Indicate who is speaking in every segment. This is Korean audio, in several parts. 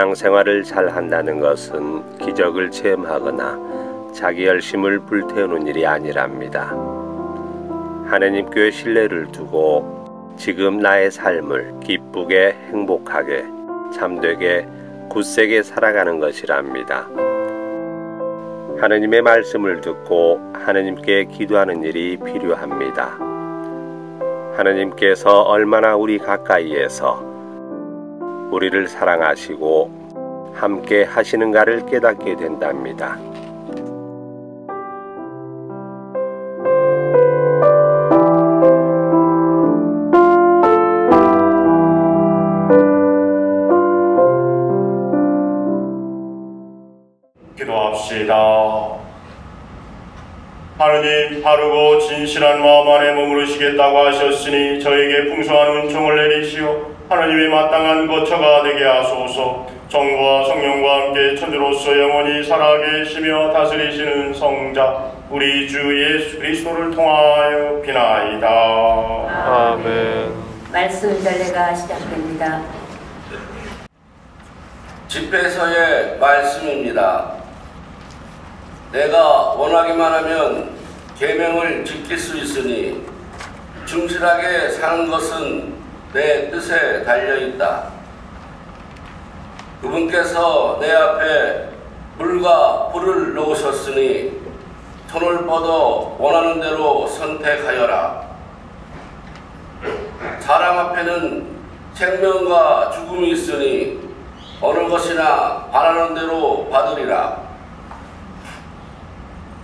Speaker 1: 신앙생활을 잘 한다는 것은 기적을 체험하거나 자기 열심을 불태우는 일이 아니랍니다. 하느님께 신뢰를 두고 지금 나의 삶을 기쁘게 행복하게 참되게 굳세게 살아가는 것이랍니다. 하느님의 말씀을 듣고 하느님께 기도하는 일이 필요합니다. 하느님께서 얼마나 우리 가까이에서 우리를 사랑하시고 함께 하시는가를 깨닫게 된답니다.
Speaker 2: 기도합시다. 하느님, 바르고 진실한 마음 안에 머무르시겠다고 하셨으니 저에게 풍성한 은총을 내리시어 하느님의 마땅한 거처가 되게 하소서. 정과 성령과 함께 천주로서 영원히 살아계시며 다스리시는 성자 우리 주 예수 그리스도를 통하여 비나이다.
Speaker 3: 아멘. 말씀 전례가 시작됩니다.
Speaker 4: 집회서의 말씀입니다. 내가 원하기만 하면 계명을 지킬 수 있으니 충실하게 사는 것은 내 뜻에 달려있다. 그분께서 내 앞에 물과 불을 놓으셨으니 손을 뻗어 원하는 대로 선택하여라. 사람 앞에는 생명과 죽음이 있으니 어느 것이나 바라는 대로 받으리라.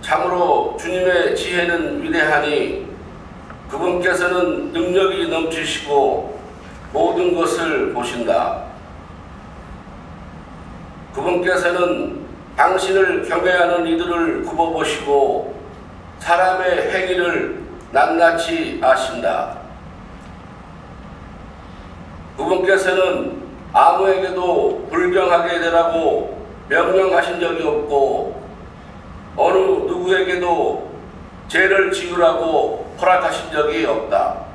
Speaker 4: 참으로 주님의 지혜는 위대하니 그분께서는 능력이 넘치시고 모든 것을 보신다. 그분께서는 당신을 경외하는 이들을 굽어보시고 사람의 행위를 낱낱이 아신다. 그분께서는 아무에게도 불경하게 되라고 명령하신 적이 없고 어느 누구에게도 죄를 지으라고 허락하신 적이 없다.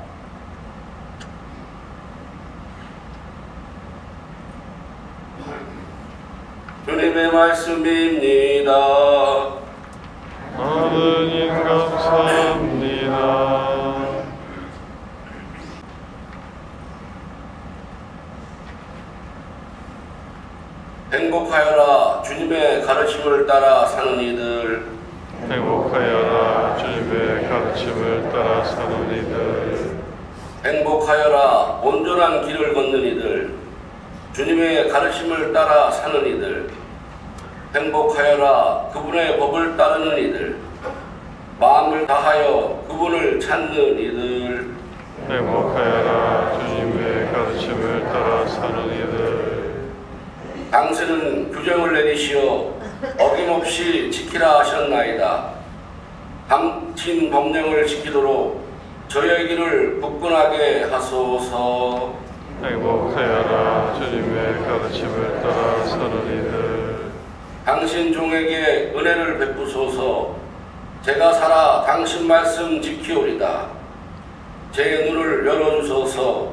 Speaker 4: 주님의 말씀입니다.
Speaker 3: 하느님 감사합니다.
Speaker 4: 행복하여라 주님의 가르침을 따라 사는 이들.
Speaker 3: 행복하여라 주님의 가르침을 따라 사는 이들.
Speaker 4: 행복하여라 온전한 길을 걷는 이들. 주님의 가르침을 따라 사는 이들. 행복하여라 그분의 법을 따르는 이들. 마음을 다하여 그분을 찾는 이들.
Speaker 3: 행복하여라 주님의 가르침을 따라 사는 이들.
Speaker 4: 당신은 규정을 내리시어 어김없이 지키라 하셨나이다. 당신 법령을 지키도록 저의 길을 굳건하게 하소서.
Speaker 3: 행복하여라 주님의 가르침을 따라 사는 이들.
Speaker 4: 당신 종에게 은혜를 베푸소서. 제가 살아 당신 말씀 지키오리다. 제 눈을 열어주소서.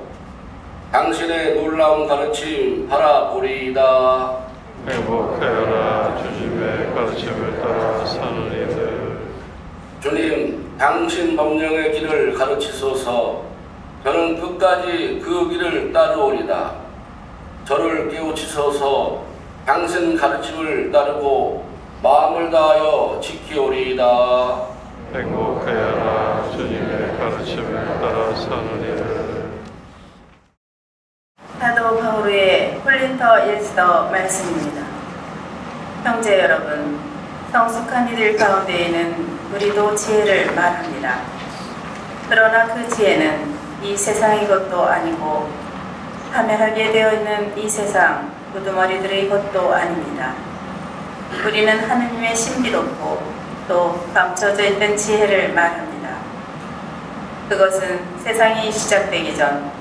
Speaker 4: 당신의 놀라운 가르침 바라보리이다.
Speaker 3: 행복하여라 주님의 가르침을 따라 사는 이들.
Speaker 4: 주님, 당신 법령의 길을 가르치소서. 저는 끝까지 그 길을 따르오리다. 저를 깨우치소서. 당신 가르침을 따르고 마음을 다하여 지키오리이다.
Speaker 3: 행복하여라 주님의 가르침을 따라 사는 이들.
Speaker 5: 사도 바울의 콜린토 1서 말씀입니다. 형제 여러분, 성숙한 이들 가운데에는 우리도 지혜를 말합니다. 그러나 그 지혜는 이 세상의 것도 아니고 파멸하게 되어 있는 이 세상 우두머리들의 것도 아닙니다. 우리는 하느님의 신비롭고 또 감춰져 있던 지혜를 말합니다. 그것은 세상이 시작되기 전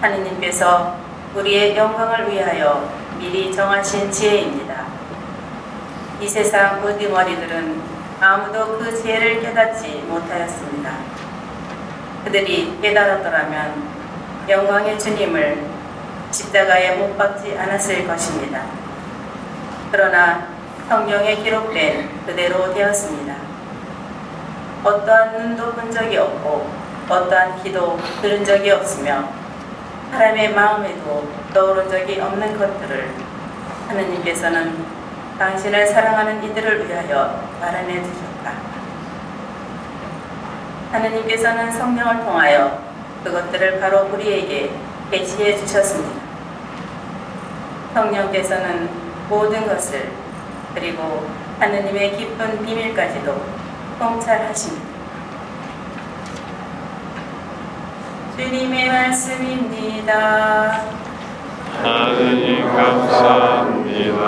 Speaker 5: 하느님께서 우리의 영광을 위하여 미리 정하신 지혜입니다. 이 세상 우두머리들은 아무도 그 지혜를 깨닫지 못하였습니다. 그들이 깨달았더라면 영광의 주님을 십자가에 못 박지 않았을 것입니다. 그러나 성경에 기록된 그대로 되었습니다. 어떠한 눈도 본 적이 없고 어떠한 귀도 들은 적이 없으며 사람의 마음에도 떠오른 적이 없는 것들을 하느님께서는 당신을 사랑하는 이들을 위하여 마련해 두셨다. 하느님께서는 성령을 통하여 그것들을 바로 우리에게 계시해 주셨습니다. 성령께서는 모든 것을 그리고 하느님의 깊은 비밀까지도 통찰하십니다. 주님의 말씀입니다.
Speaker 3: 하느님 감사합니다.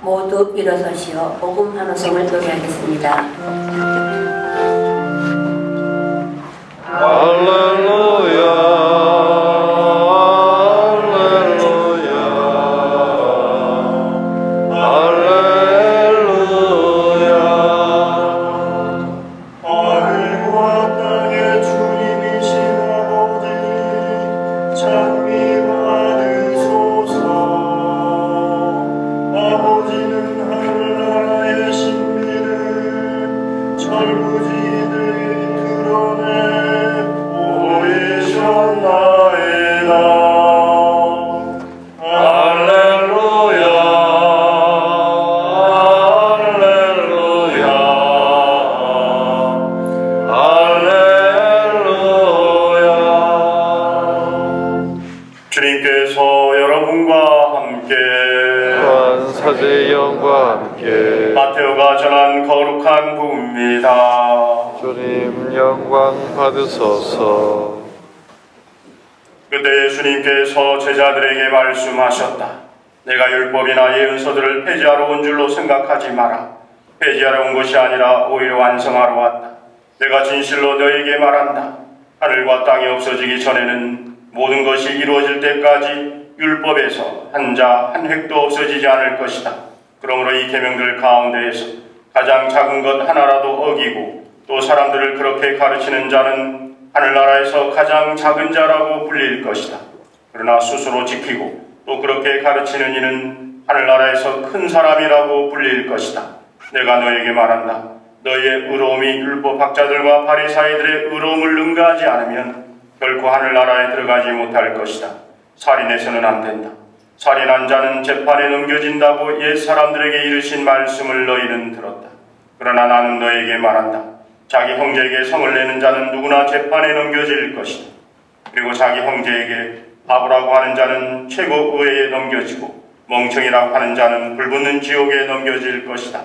Speaker 6: 모두 일어서시어 복음 환호성을 노래하겠습니다.
Speaker 3: 할렐루야. 주님 영광 받으소서.
Speaker 2: 그때 주님께서 제자들에게 말씀하셨다. 내가 율법이나 예언서들을 폐지하러 온 줄로 생각하지 마라. 폐지하러 온 것이 아니라 오히려 완성하러 왔다. 내가 진실로 너에게 말한다. 하늘과 땅이 없어지기 전에는 모든 것이 이루어질 때까지 율법에서 한 자 한 획도 없어지지 않을 것이다. 그러므로 이 계명들 가운데에서 가장 작은 것 하나라도 어기고 또 사람들을 그렇게 가르치는 자는 하늘나라에서 가장 작은 자라고 불릴 것이다. 그러나 스스로 지키고 또 그렇게 가르치는 이는 하늘나라에서 큰 사람이라고 불릴 것이다. 내가 너에게 말한다. 너희의 의로움이 율법학자들과 바리사이들의 의로움을 능가하지 않으면 결코 하늘나라에 들어가지 못할 것이다. 살인해서는 안 된다. 살인한 자는 재판에 넘겨진다고 옛 사람들에게 이르신 말씀을 너희는 들었다. 그러나 나는 너에게 말한다. 자기 형제에게 성을 내는 자는 누구나 재판에 넘겨질 것이다. 그리고 자기 형제에게 바보라고 하는 자는 최고 의회에 넘겨지고 멍청이라고 하는 자는 불붙는 지옥에 넘겨질 것이다.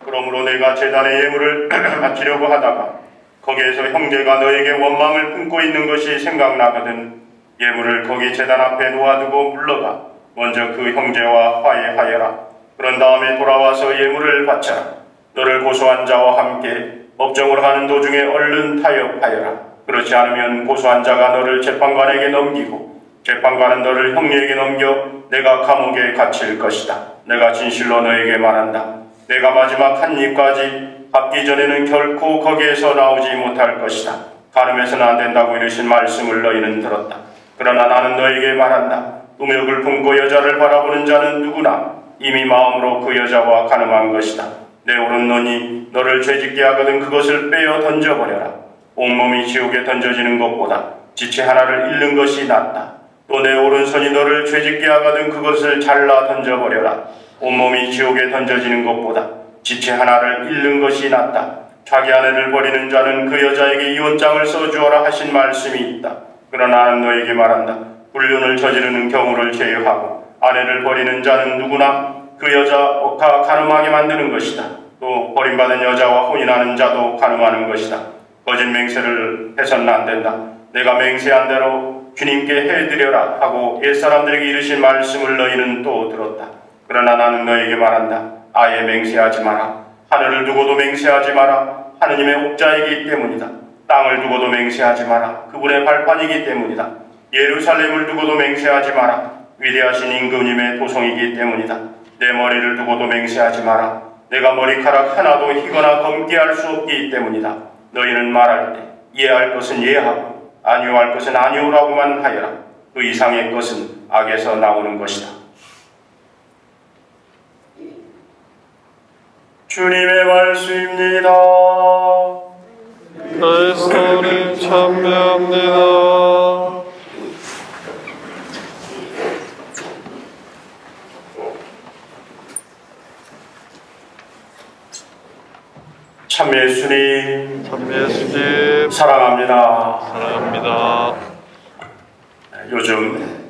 Speaker 2: 그러므로 내가 제단의 예물을 바치려고 하다가 거기에서 형제가 너에게 원망을 품고 있는 것이 생각나거든 예물을 거기 제단 앞에 놓아두고 물러가 먼저 그 형제와 화해하여라. 그런 다음에 돌아와서 예물을 바쳐라. 너를 고소한 자와 함께 법정으로 가는 도중에 얼른 타협하여라. 그렇지 않으면 고소한 자가 너를 재판관에게 넘기고 재판관은 너를 형리에게 넘겨 내가 감옥에 갇힐 것이다. 내가 진실로 너에게 말한다. 내가 마지막 한 입까지 갚기 전에는 결코 거기에서 나오지 못할 것이다. 가늠해서는 안 된다고 이르신 말씀을 너희는 들었다. 그러나 나는 너에게 말한다. 음욕을 품고 여자를 바라보는 자는 누구나 이미 마음으로 그 여자와 가늠한 것이다. 내 오른눈이 너를 죄짓게 하거든 그것을 빼어 던져버려라. 온몸이 지옥에 던져지는 것보다 지체 하나를 잃는 것이 낫다. 또 내 오른손이 너를 죄짓게 하거든 그것을 잘라 던져버려라. 온몸이 지옥에 던져지는 것보다 지체 하나를 잃는 것이 낫다. 자기 아내를 버리는 자는 그 여자에게 이혼장을 써주어라 하신 말씀이 있다. 그러나 나는 너에게 말한다. 불륜을 저지르는 경우를 제외하고 아내를 버리는 자는 누구나 그 여자가 가늠하게 만드는 것이다. 또 버림받은 여자와 혼인하는 자도 가늠하는 것이다. 거짓 맹세를 해서는 안 된다. 내가 맹세한 대로 주님께 해드려라 하고 옛사람들에게 이르신 말씀을 너희는 또 들었다. 그러나 나는 너에게 말한다. 아예 맹세하지 마라. 하늘을 두고도 맹세하지 마라. 하느님의 옥자이기 때문이다. 땅을 두고도 맹세하지 마라. 그분의 발판이기 때문이다. 예루살렘을 두고도 맹세하지 마라. 위대하신 임금님의 도성이기 때문이다. 내 머리를 두고도 맹세하지 마라. 내가 머리카락 하나도 희거나 검게 할 수 없기 때문이다. 너희는 말할 때 이해할 것은 이해하고 아니오할 것은 아니오라고만 하여라. 그 이상의 것은 악에서 나오는 것이다. 주님의 말씀입니다.
Speaker 3: 나의 소리 참배합니다.
Speaker 2: 참 예수님,
Speaker 3: 참 예수님
Speaker 2: 사랑합니다.
Speaker 3: 사랑합니다.
Speaker 2: 요즘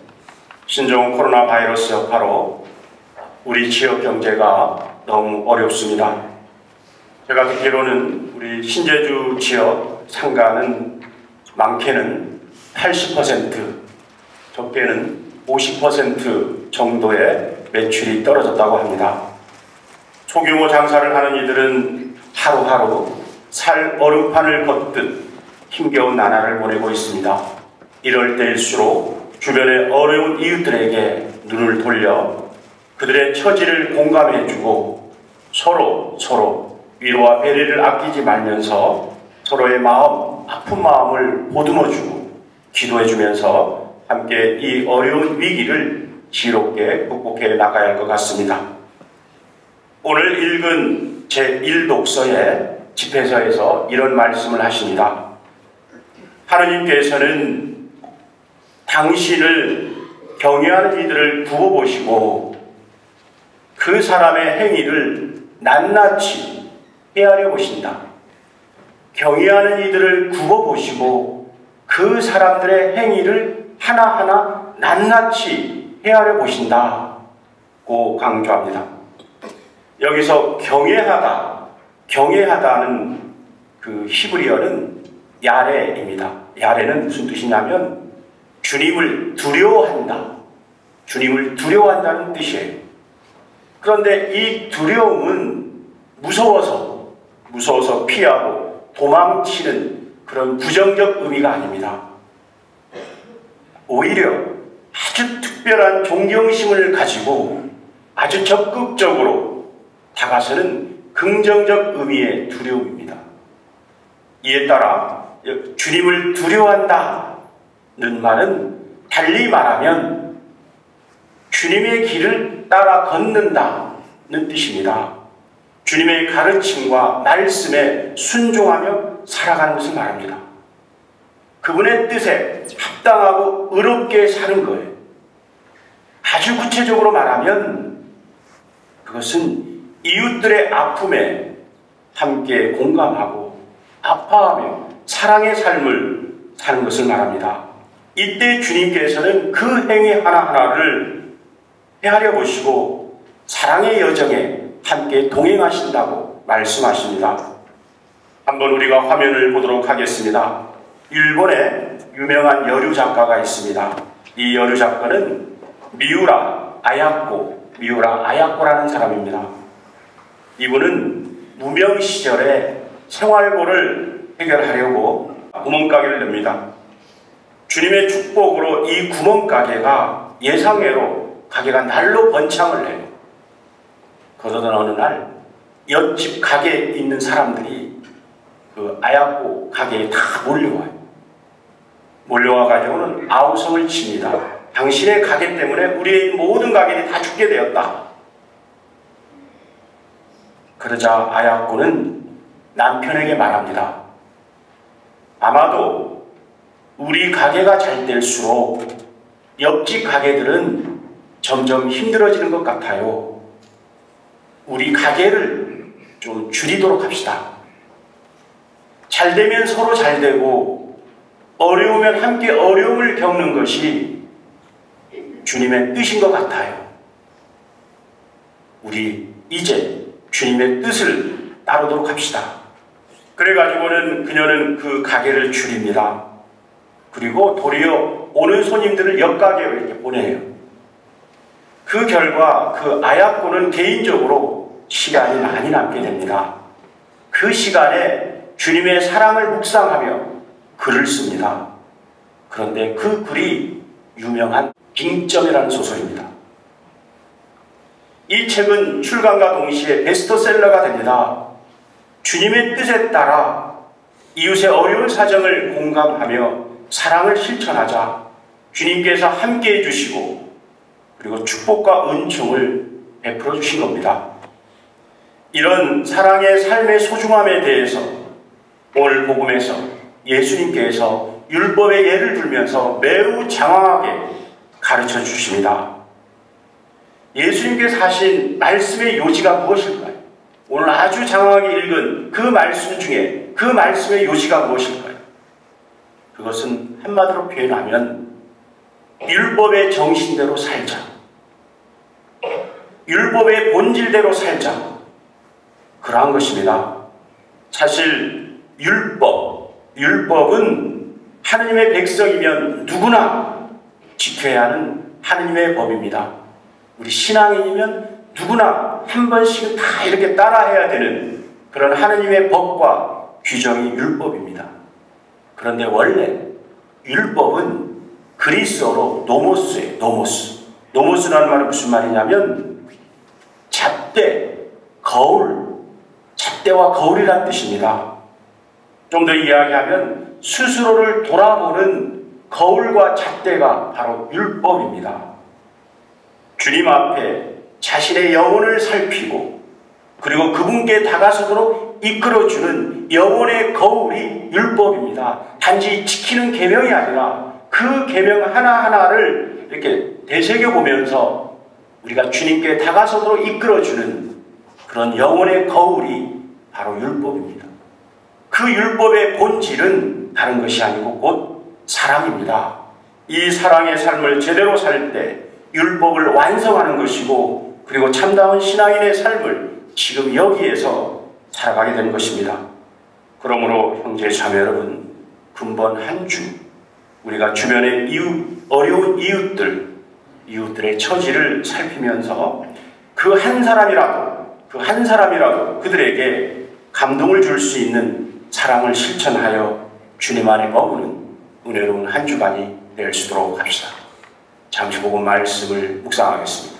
Speaker 2: 신종 코로나 바이러스 여파로 우리 지역 경제가 너무 어렵습니다. 제가 듣기로는 우리 신제주 지역 상가는 많게는 80%, 적게는 50% 정도의 매출이 떨어졌다고 합니다. 소규모 장사를 하는 이들은 하루하루 살 얼음판을 걷듯 힘겨운 나날을 보내고 있습니다. 이럴 때일수록 주변의 어려운 이웃들에게 눈을 돌려 그들의 처지를 공감해주고 서로 위로와 배려를 아끼지 말면서 서로의 마음, 아픈 마음을 보듬어주고 기도해주면서 함께 이 어려운 위기를 지혜롭게 극복해 나가야 할 것 같습니다. 오늘 읽은 제1독서의 집회서에서 이런 말씀을 하십니다. 하느님께서는 당신을 경외하는 이들을 두어 보시고 그 사람의 행위를 낱낱이 헤아려 보신다. 경외하는 이들을 구워 보시고 그 사람들의 행위를 하나하나 낱낱이 헤아려 보신다고 강조합니다. 여기서 경외하다는 그 히브리어는 야레입니다. 야레는 무슨 뜻이냐면 주님을 두려워한다. 주님을 두려워한다는 뜻이에요. 그런데 이 두려움은 무서워서 피하고 도망치는 그런 부정적 의미가 아닙니다. 오히려 아주 특별한 존경심을 가지고 아주 적극적으로 다가서는 긍정적 의미의 두려움입니다. 이에 따라 주님을 두려워한다는 말은 달리 말하면 주님의 길을 따라 걷는다는 뜻입니다. 주님의 가르침과 말씀에 순종하며 살아가는 것을 말합니다. 그분의 뜻에 합당하고 의롭게 사는 거예요. 아주 구체적으로 말하면 그것은 이웃들의 아픔에 함께 공감하고 아파하며 사랑의 삶을 사는 것을 말합니다. 이때 주님께서는 그 행위 하나하나를 헤아려 보시고 사랑의 여정에 함께 동행하신다고 말씀하십니다. 한번 우리가 화면을 보도록 하겠습니다. 일본에 유명한 여류 작가가 있습니다. 이 여류 작가는 미우라 아야코라는 사람입니다. 이분은 무명 시절에 생활고를 해결하려고 구멍가게를 냅니다. 주님의 축복으로 이 구멍가게가 예상외로 가게가 날로 번창을 해요. 그러던 어느 날 옆집 가게에 있는 사람들이 그 아야코 가게에 다 몰려와요. 몰려와가지고는 아우성을 칩니다. 당신의 가게 때문에 우리의 모든 가게들이 다 죽게 되었다. 그러자 아야코는 남편에게 말합니다. 아마도 우리 가게가 잘 될수록 옆집 가게들은 점점 힘들어지는 것 같아요. 우리 가게를 좀 줄이도록 합시다. 잘 되면 서로 잘 되고 어려우면 함께 어려움을 겪는 것이 주님의 뜻인 것 같아요. 우리 이제 주님의 뜻을 따르도록 합시다. 그래가지고는 그녀는 그 가게를 줄입니다. 그리고 도리어 오는 손님들을 옆가게로 이렇게 보내요. 그 결과 그 아야코는 개인적으로 시간이 많이 남게 됩니다. 그 시간에 주님의 사랑을 묵상하며 글을 씁니다. 그런데 그 글이 유명한 빙점이라는 소설입니다. 이 책은 출간과 동시에 베스트셀러가 됩니다. 주님의 뜻에 따라 이웃의 어려운 사정을 공감하며 사랑을 실천하자 주님께서 함께해 주시고 그리고 축복과 은총을 베풀어 주신 겁니다. 이런 사랑의 삶의 소중함에 대해서 오늘 복음에서 예수님께서 율법의 예를 들면서 매우 장황하게 가르쳐 주십니다. 예수님께서 하신 말씀의 요지가 무엇일까요? 오늘 아주 장황하게 읽은 그 말씀 중에 그 말씀의 요지가 무엇일까요? 그것은 한마디로 표현하면 율법의 정신대로 살자. 율법의 본질대로 살자. 그러한 것입니다. 사실 율법은 하느님의 백성이면 누구나 지켜야 하는 하느님의 법입니다. 우리 신앙인이면 누구나 한 번씩은 다 이렇게 따라해야 되는 그런 하느님의 법과 규정이 율법입니다. 그런데 원래 율법은 그리스어로 노모스예요. 노모스라는 말은 무슨 말이냐면 잣대, 거울, 잣대와 거울이란 뜻입니다. 좀 더 이야기하면 스스로를 돌아보는 거울과 잣대가 바로 율법입니다. 주님 앞에 자신의 영혼을 살피고 그리고 그분께 다가서도록 이끌어주는 영혼의 거울이 율법입니다. 단지 지키는 계명이 아니라 그 계명 하나하나를 이렇게 되새겨보면서 우리가 주님께 다가서도록 이끌어주는 그런 영혼의 거울이 바로 율법입니다. 그 율법의 본질은 다른 것이 아니고 곧 사랑입니다. 이 사랑의 삶을 제대로 살 때 율법을 완성하는 것이고 그리고 참다운 신앙인의 삶을 지금 여기에서 살아가게 된 것입니다. 그러므로 형제 자매 여러분, 금번 한 주 우리가 주변의 어려운 이웃들의 처지를 살피면서 그 한 사람이라도 그들에게 감동을 줄 수 있는 사랑을 실천하여 주님 안에 머무는 은혜로운 한 주간이 될 수 있도록 합시다. 잠시 복음 말씀을 묵상하겠습니다.